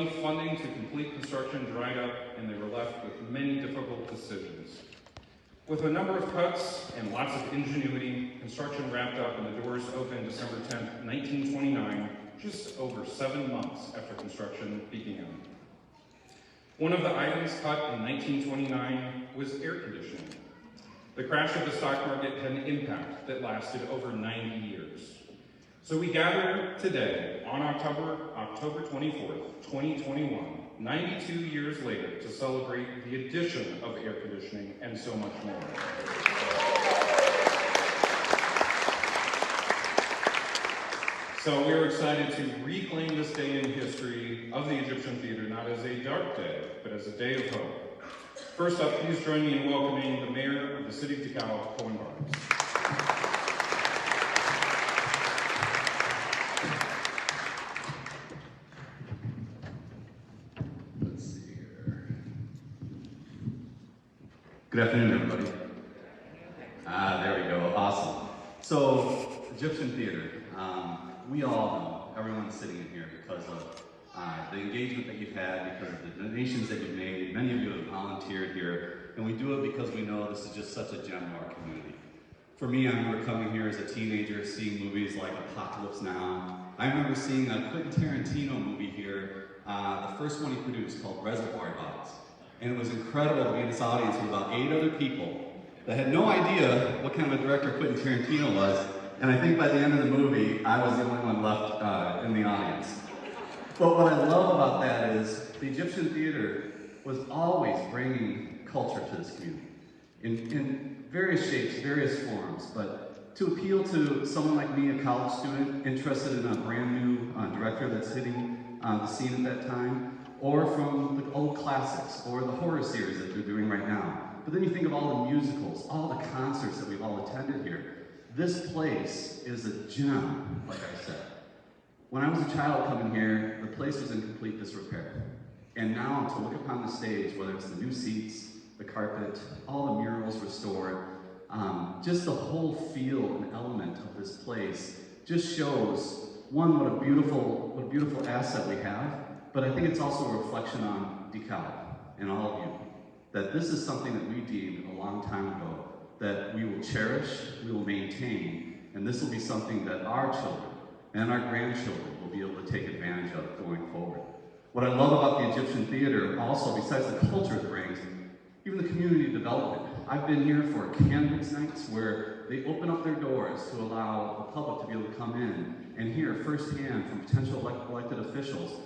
Funding to complete construction dried up, and they were left with many difficult decisions. With a number of cuts and lots of ingenuity, construction wrapped up and the doors opened December 10th, 1929, just over 7 months after construction began. One of the items cut in 1929 was air conditioning. The crash of the stock market had an impact that lasted over 90 years. So we gather today on October 24th, 2021, 92 years later, to celebrate the addition of air conditioning and so much more. So we're excited to reclaim this day in history of the Egyptian Theater, not as a dark day, but as a day of hope. First up, please join me in welcoming the mayor of the city of DeKalb, Cohen Barnes. Good afternoon, everybody. There we go, awesome. So, Egyptian Theater, we all know, everyone sitting in here, because of the engagement that you've had, because of the donations that you've made. Many of you have volunteered here, and we do it because we know this is just such a gem of our community. For me, I remember coming here as a teenager, seeing movies like Apocalypse Now. I remember seeing a Quentin Tarantino movie here, the first one he produced, called Reservoir Dogs. And it was incredible to be in this audience with about 8 other people that had no idea what kind of a director Quentin Tarantino was. And I think by the end of the movie, I was the only one left in the audience. But what I love about that is the Egyptian Theater was always bringing culture to this community in various shapes, various forms. But to appeal to someone like me, a college student, interested in a brand new director that's hitting the scene at that time, or from the old classics, or the horror series that they're doing right now. But then you think of all the musicals, all the concerts that we've all attended here. This place is a gem, like I said. When I was a child coming here, the place was in complete disrepair. And now to look upon the stage, whether it's the new seats, the carpet, all the murals restored, just the whole feel and element of this place just shows, one, what a beautiful asset we have. But I think it's also a reflection on DeKalb and all of you, that this is something that we deemed a long time ago that we will cherish, we will maintain, and this will be something that our children and our grandchildren will be able to take advantage of going forward. What I love about the Egyptian Theater also, besides the culture it brings, even the community development. I've been here for canvas nights where they open up their doors to allow the public to be able to come in and hear firsthand from potential elected officials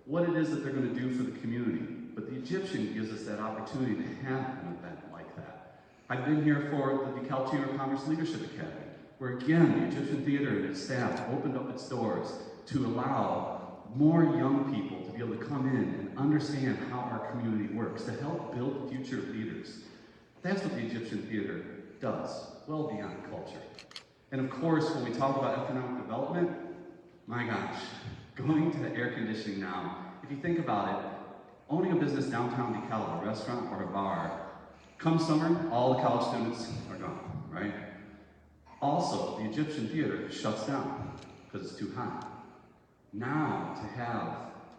what it is that they're going to do for the community. But the Egyptian gives us that opportunity to have an event like that. I've been here for the DeKalb Chamber of Commerce Leadership Academy, where again, the Egyptian Theater and its staff opened up its doors to allow more young people to be able to come in and understand how our community works, to help build future leaders. That's what the Egyptian Theater does, well beyond culture. And of course, when we talk about economic development, my gosh, going to air conditioning now, if you think about it, owning a business downtown DeKalb, a restaurant or a bar, come summer, all the college students are gone, right? Also, the Egyptian Theater shuts down because it's too hot. Now, to have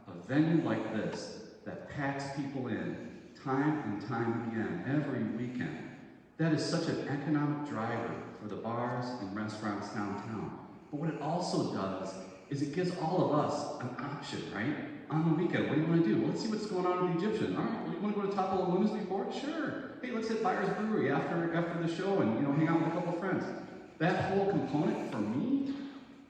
a venue like this that packs people in time and time again, every weekend, that is such an economic driver for the bars and restaurants downtown. But what it also does is it gives all of us an option, right? On the weekend, what do you want to do? Well, let's see what's going on with the Egyptian. All right, well, you want to go to Top of the Lunas before? Sure. Hey, let's hit Byers Brewery after the show and hang out with a couple of friends. That whole component for me,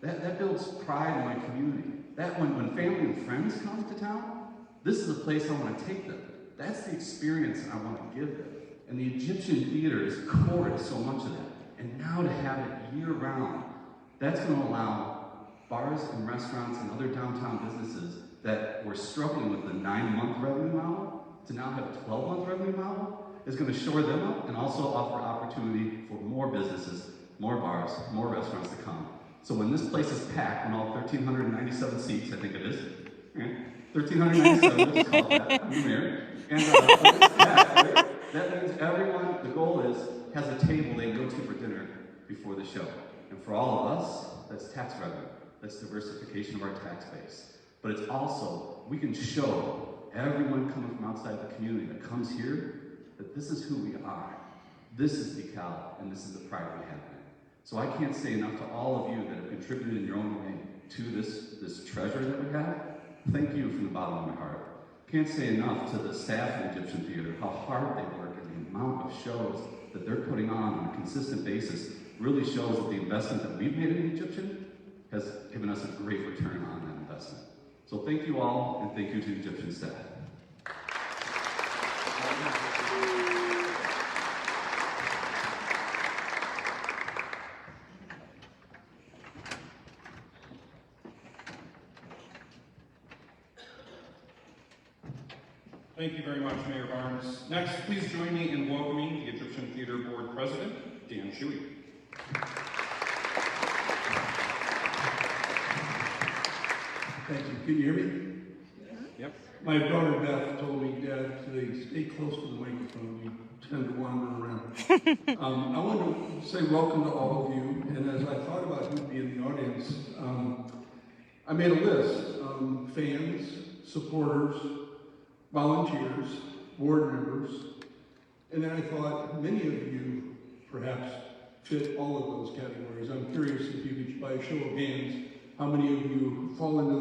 that builds pride in my community. That when family and friends come to town, this is a place I want to take them. That's the experience I want to give them. And the Egyptian Theater is core to so much of that. And now to have it year-round, that's going to allow bars and restaurants and other downtown businesses that were struggling with the 9-month revenue model to now have a 12-month revenue model is going to shore them up and also offer opportunity for more businesses, more bars, more restaurants to come. So when this place is packed, when all 1,397 seats, I think it is, right? 1,397, let's just call it that, I'm here. And when it's packed, right? That means everyone, the goal is, has a table they go to for dinner before the show. And for all of us, that's tax revenue. That's diversification of our tax base. but it's also, we can show everyone coming from outside the community that comes here that this is who we are. This is DeKalb, and this is the pride we have in it. So I can't say enough to all of you that have contributed in your own way to this treasure that we have. Thank you from the bottom of my heart. Can't say enough to the staff in Egyptian Theater, how hard they work, and the amount of shows that they're putting on a consistent basis really shows that the investment that we've made in Egyptian has given us a great return on that investment. So thank you all, and thank you to Egyptian staff. Thank you very much, Mayor Barnes. Next, please join me in welcoming the Egyptian Theater Board President, Dan Shuey. Thank you. Can you hear me? Yep. My daughter Beth told me, Dad, today, stay close to the microphone. You tend to wander around. I want to say welcome to all of you. And as I thought about who'd be in the audience, I made a list. Fans, supporters, volunteers, board members. And then I thought many of you perhaps fit all of those categories. I'm curious if you could, by a show of hands, how many of you fall into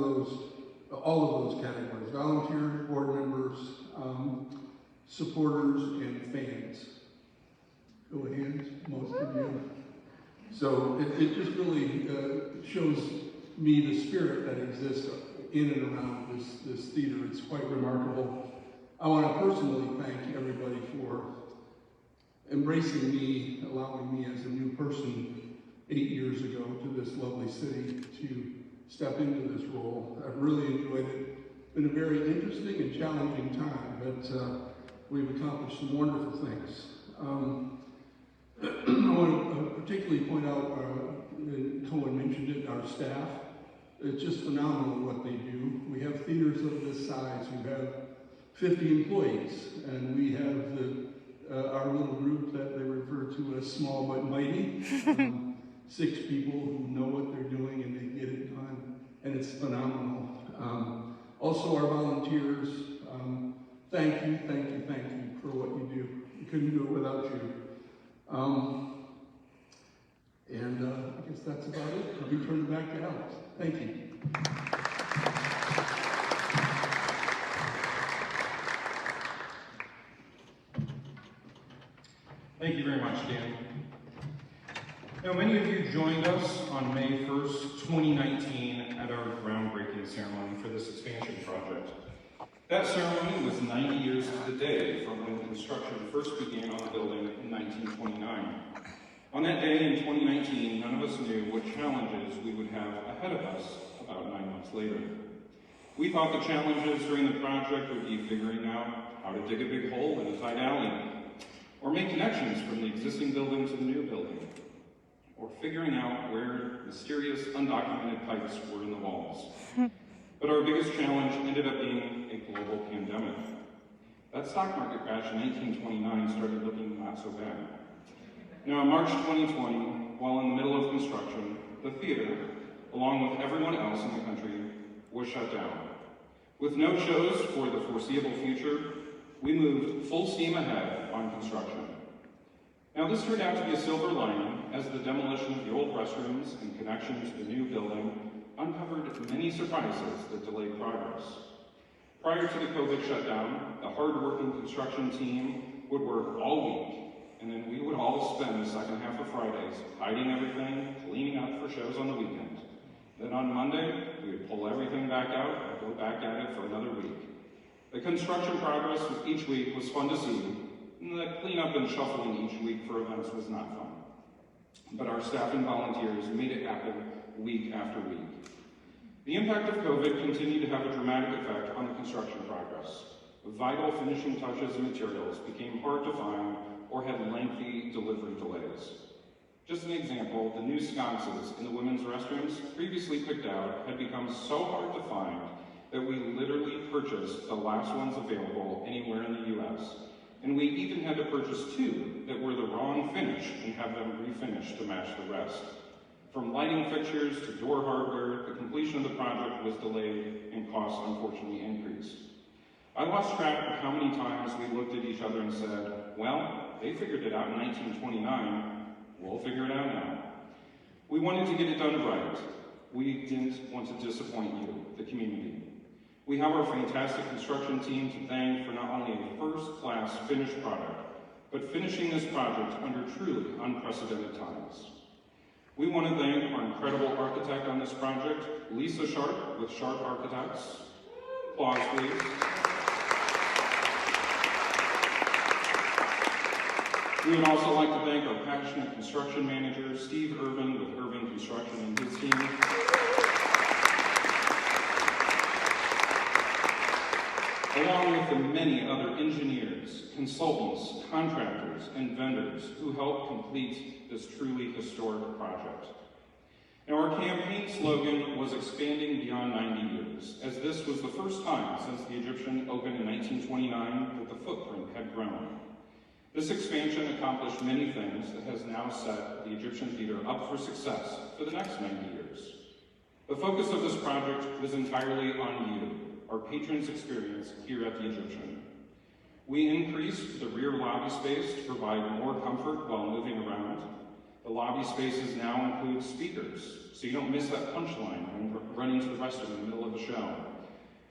all of those categories? Volunteers, board members, supporters, and fans. Show of hands, most of you. So it just really shows me the spirit that exists in and around this theater. It's quite remarkable. I want to personally thank everybody for embracing me, allowing me as a new person 8 years ago to this lovely city to step into this role. I've really enjoyed it. It's been a very interesting and challenging time, but we've accomplished some wonderful things. I want to particularly point out, Cohen mentioned it, our staff. It's just phenomenal what they do. We have theaters of this size. We have 50 employees, and we have our little group that they refer to as small but mighty. 6 people who know what they're doing and they get it done, and it's phenomenal. Also our volunteers, thank you for what you do. We couldn't do it without you. I guess that's about it. I'll be turning back to Alex. Thank you. Thank you very much, Dan. Now, many of you joined us on May 1st, 2019 at our groundbreaking ceremony for this expansion project. That ceremony was 90 years to the day from when construction first began on the building in 1929. On that day in 2019, none of us knew what challenges we would have ahead of us about 9 months later. We thought the challenges during the project would be figuring out how to dig a big hole in a tight alley, or make connections from the existing building to the new building, or figuring out where mysterious undocumented pipes were in the walls. But our biggest challenge ended up being a global pandemic. That stock market crash in 1929 started looking not so bad. Now, in March 2020, while in the middle of construction, the theater, along with everyone else in the country, was shut down. With no shows for the foreseeable future, we moved full steam ahead on construction. Now, this turned out to be a silver lining, as the demolition of the old restrooms and connection to the new building uncovered many surprises that delayed progress. Prior to the COVID shutdown, the hard-working construction team would work all week, and then we would all spend the second half of Fridays hiding everything, cleaning up for shows on the weekend. Then on Monday, we would pull everything back out and go back at it for another week. The construction progress with each week was fun to see, and the cleanup and shuffling each week for events was not fun. But our staff and volunteers made it happen week after week. The impact of COVID continued to have a dramatic effect on the construction progress. Vital finishing touches and materials became hard to find or had lengthy delivery delays. Just an example, the new sconces in the women's restrooms previously picked out had become so hard to find that we literally purchased the last ones available anywhere in the US. And we even had to purchase 2 that were the wrong finish and have them refinished to match the rest. From lighting fixtures to door hardware, the completion of the project was delayed and costs unfortunately increased. I lost track of how many times we looked at each other and said, well, they figured it out in 1929, we'll figure it out now. We wanted to get it done right. We didn't want to disappoint you, the community. We have our fantastic construction team to thank for not only a first-class finished product, but finishing this project under truly unprecedented times. We want to thank our incredible architect on this project, Lisa Sharp with Sharp Architects. Applause, please. We would also like to thank our passionate construction manager, Steve Irvin with Irvin Construction and his team. Along with the many other engineers, consultants, contractors, and vendors who helped complete this truly historic project. Now, our campaign slogan was expanding beyond 90 years, as this was the first time since the Egyptian opened in 1929 that the footprint had grown. This expansion accomplished many things that has now set the Egyptian Theater up for success for the next 90 years. The focus of this project was entirely on you, our patrons' experience here at the Egyptian. We increased the rear lobby space to provide more comfort while moving around. The lobby spaces now include speakers, so you don't miss that punchline when running to the restroom in the middle of the show.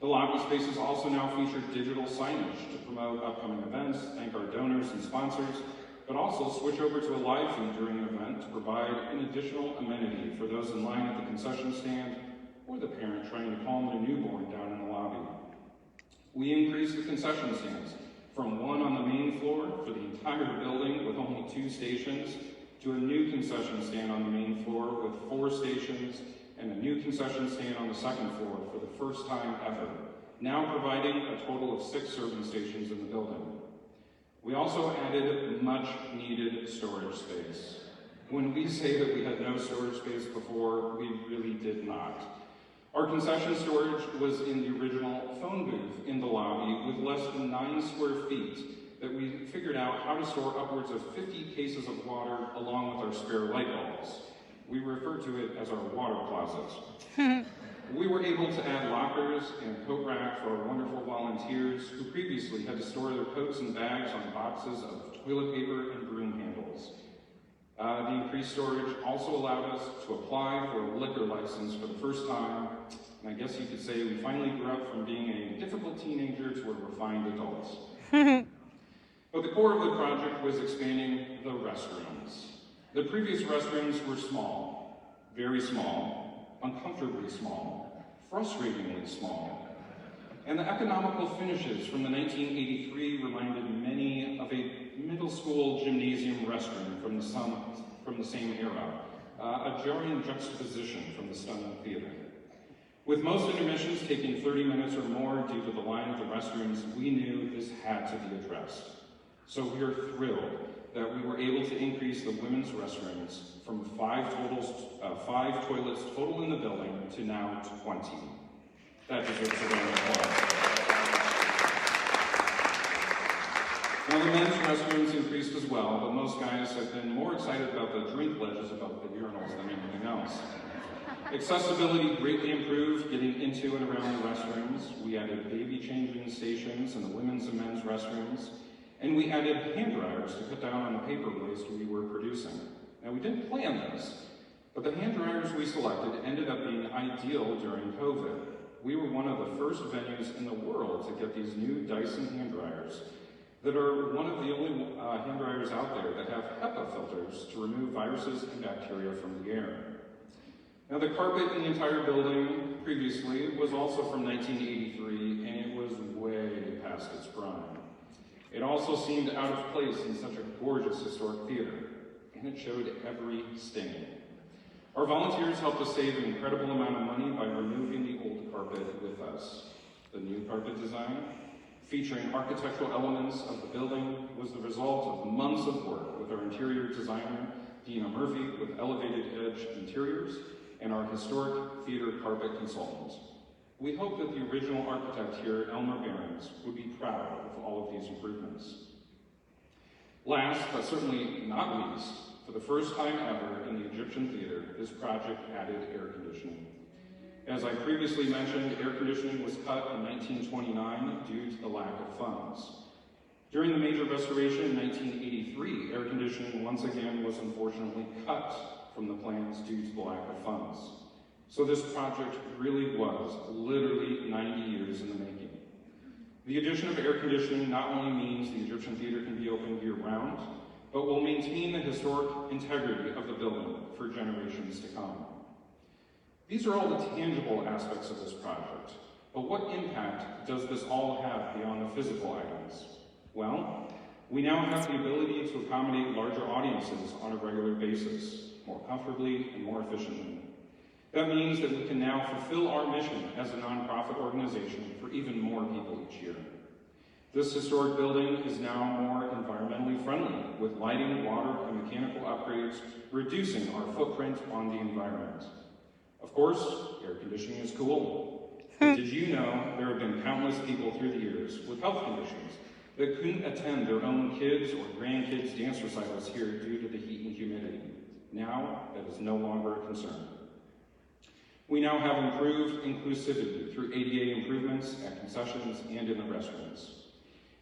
The lobby spaces also now feature digital signage to promote upcoming events, thank our donors and sponsors, but also switch over to a live feed during an event to provide an additional amenity for those in line at the concession stand or the parent trying to calm their newborn down in the lobby. We increased the concession stands from one on the main floor for the entire building with only 2 stations to a new concession stand on the main floor with 4 stations and a new concession stand on the second floor for the first time ever, now providing a total of 6 serving stations in the building. We also added much needed storage space. When we say that we had no storage space before, we really did not. Our concession storage was in the original phone booth in the lobby with less than 9 square feet that we figured out how to store upwards of 50 cases of water along with our spare light bulbs. We refer to it as our water closet. We were able to add lockers and a coat rack for our wonderful volunteers who previously had to store their coats and bags on boxes of toilet paper and broom handles. The increased storage also allowed us to apply for a liquor license for the first time, and I guess you could say we finally grew up from being a difficult teenager to a refined adult. But the core of the project was expanding the restrooms. The previous restrooms were small, very small, uncomfortably small, frustratingly small, and the economical finishes from the 1983 reminded many of a middle school gymnasium restroom from the same era, a jarring juxtaposition from the stunning theater. With most intermissions taking 30 minutes or more due to the line at the restrooms, we knew this had to be addressed. So we are thrilled that we were able to increase the women's restrooms from 5 toilets total in the building to now 20. That deserves a round of applause. Now the men's restrooms increased as well, but most guys have been more excited about the drink ledges above the urinals than anything else. Accessibility greatly improved getting into and around the restrooms. We added baby changing stations in the women's and men's restrooms, and we added hand dryers to cut down on the paper waste we were producing. Now we didn't plan this, but the hand dryers we selected ended up being ideal during COVID. We were one of the first venues in the world to get these new Dyson hand dryers that are one of the only hand dryers out there that have HEPA filters to remove viruses and bacteria from the air. Now the carpet in the entire building previously was also from 1983, and it was way past its prime. It also seemed out of place in such a gorgeous historic theater, and it showed every stain. Our volunteers helped us save an incredible amount of money by removing the old carpet with us. The new carpet design, featuring architectural elements of the building, was the result of months of work with our interior designer, Dina Murphy, with Elevated Edge Interiors, and our historic theater carpet consultant. We hope that the original architect here, Elmer Behrens, would be proud of all of these improvements. Last, but certainly not least, for the first time ever in the Egyptian theater, this project added air conditioning. As I previously mentioned, air conditioning was cut in 1929 due to the lack of funds. During the major restoration in 1983, air conditioning once again was unfortunately cut from the plans due to the lack of funds. So this project really was literally 90 years in the making. The addition of air conditioning not only means the Egyptian theater can be open year-round, but will maintain the historic integrity of the building for generations to come. These are all the tangible aspects of this project, but what impact does this all have beyond the physical items? Well, we now have the ability to accommodate larger audiences on a regular basis, more comfortably and more efficiently. That means that we can now fulfill our mission as a nonprofit organization for even more people each year. This historic building is now more environmentally friendly, with lighting, water, and mechanical upgrades, reducing our footprint on the environment. Of course, air conditioning is cool. But did you know there have been countless people through the years with health conditions that couldn't attend their own kids' or grandkids' dance recitals here due to the heat and humidity? Now, that is no longer a concern. We now have improved inclusivity through ADA improvements at concessions and in the restrooms.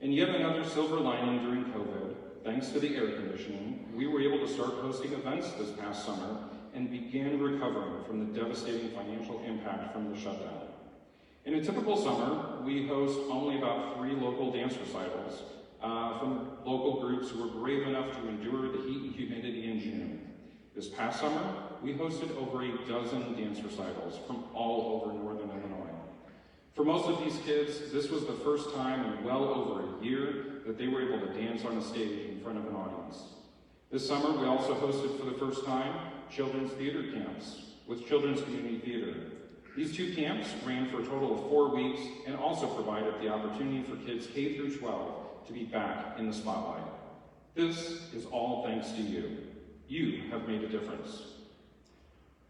And yet another silver lining during COVID, thanks to the air conditioning, we were able to start hosting events this past summer and began recovering from the devastating financial impact from the shutdown. In a typical summer, we host only about 3 local dance recitals from local groups who were brave enough to endure the heat and humidity in June. This past summer, we hosted over a dozen dance recitals from all over Northern Illinois. For most of these kids, this was the first time in well over a year that they were able to dance on a stage in front of an audience. This summer, we also hosted for the first time children's theater camps with Children's Community Theater. These 2 camps ran for a total of 4 weeks and also provided the opportunity for kids K through 12 to be back in the spotlight. This is all thanks to you. You have made a difference.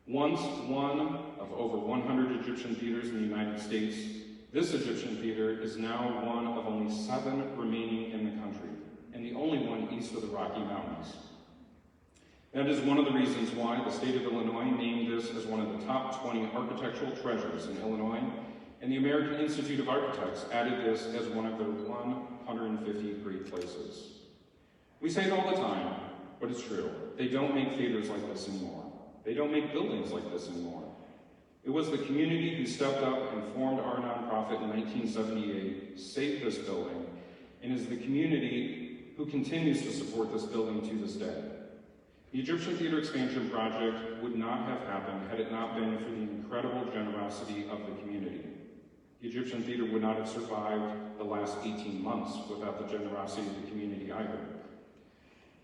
Once one of over 100 Egyptian theaters in the United States, this Egyptian theater is now one of only 7 remaining in the country, and the only one east of the Rocky Mountains. That is one of the reasons why the state of Illinois named this as one of the top 20 architectural treasures in Illinois, and the American Institute of Architects added this as one of their 150 great places. We say it all the time, but it's true. They don't make theaters like this anymore. They don't make buildings like this anymore. It was the community who stepped up and formed our nonprofit in 1978, saved this building, and is the community who continues to support this building to this day. The Egyptian Theater Expansion Project would not have happened had it not been for the incredible generosity of the community. The Egyptian Theater would not have survived the last 18 months without the generosity of the community either.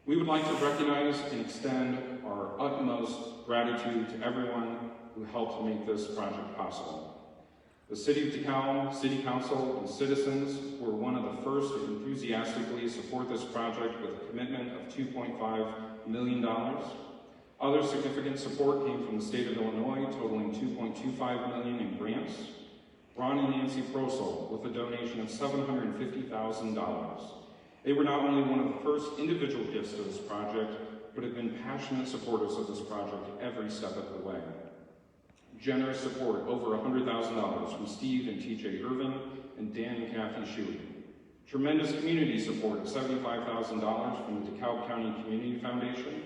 We would like to recognize and extend our utmost gratitude to everyone who helped make this project possible. The City of DeKalb, City Council, and citizens were one of the first to enthusiastically support this project with a commitment of $2.5 million. Other significant support came from the state of Illinois, totaling $2.25 million in grants. Ron and Nancy Prosel with a donation of $750,000. They were not only one of the first individual gifts to this project, but have been passionate supporters of this project every step of the way. Generous support, over $100,000 from Steve and TJ Irvin and Dan and Kathy Shuey. Tremendous community support of $75,000 from the DeKalb County Community Foundation,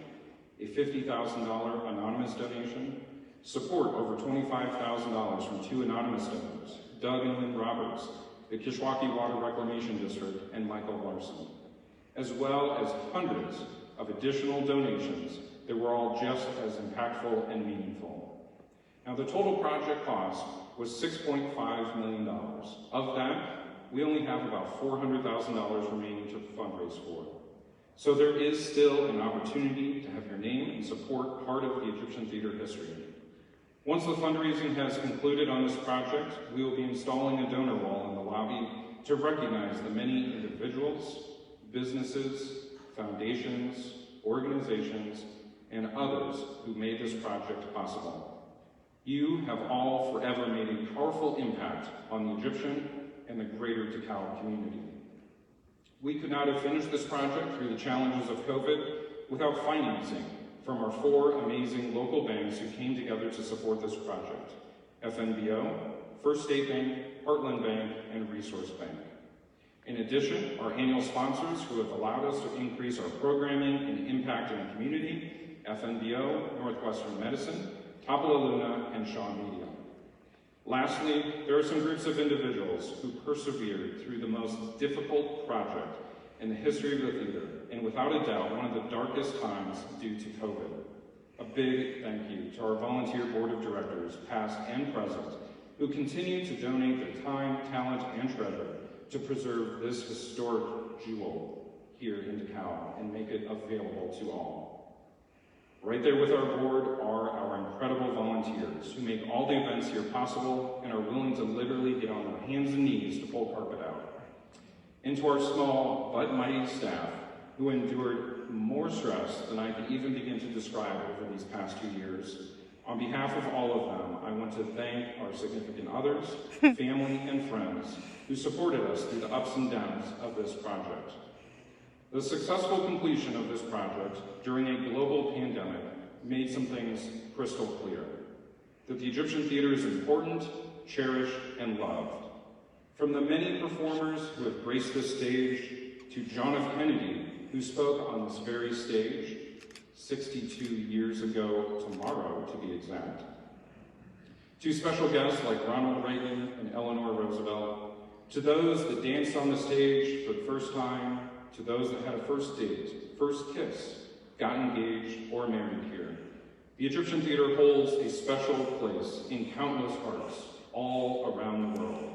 a $50,000 anonymous donation, support over $25,000 from 2 anonymous donors, Doug and Lynn Roberts, the Kishwaukee Water Reclamation District, and Michael Larson, as well as hundreds of additional donations that were all just as impactful and meaningful. Now, the total project cost was $6.5 million. Of that, we only have about $400,000 remaining to fundraise for. So there is still an opportunity to have your name and support part of the Egyptian theater history. Once the fundraising has concluded on this project, we will be installing a donor wall in the lobby to recognize the many individuals, businesses, foundations, organizations, and others who made this project possible. You have all forever made a powerful impact on the Egyptian and the greater DeKalb community. We could not have finished this project through the challenges of COVID without financing from our 4 amazing local banks who came together to support this project: FNBO, First State Bank, Heartland Bank, and Resource Bank. In addition, our annual sponsors who have allowed us to increase our programming and impact in the community: FNBO, Northwestern Medicine, Tapala Luna, and Shaw Media. Lastly, there are some groups of individuals who persevered through the most difficult project in the history of the theater, and without a doubt, one of the darkest times due to COVID. A big thank you to our volunteer board of directors, past and present, who continue to donate their time, talent, and treasure to preserve this historic jewel here in DeKalb and make it available to all. Right there with our board are our incredible volunteers who make all the events here possible and are willing to literally get on their hands and knees to pull carpet out. And to our small but mighty staff who endured more stress than I can even begin to describe over these past 2 years, on behalf of all of them, I want to thank our significant others, family, and friends who supported us through the ups and downs of this project. The successful completion of this project during a global pandemic made some things crystal clear: that the Egyptian theater is important, cherished, and loved. From the many performers who have graced this stage, to John F. Kennedy, who spoke on this very stage 62 years ago tomorrow, to be exact, to special guests like Ronald Reagan and Eleanor Roosevelt, to those that danced on the stage for the first time, to those that had a first date, first kiss, got engaged, or married here. The Egyptian theater holds a special place in countless hearts all around the world.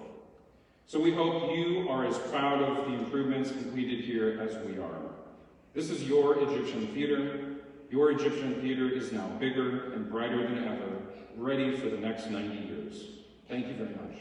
So we hope you are as proud of the improvements completed here as we are. This is your Egyptian theater. Your Egyptian theater is now bigger and brighter than ever, ready for the next 90 years. Thank you very much.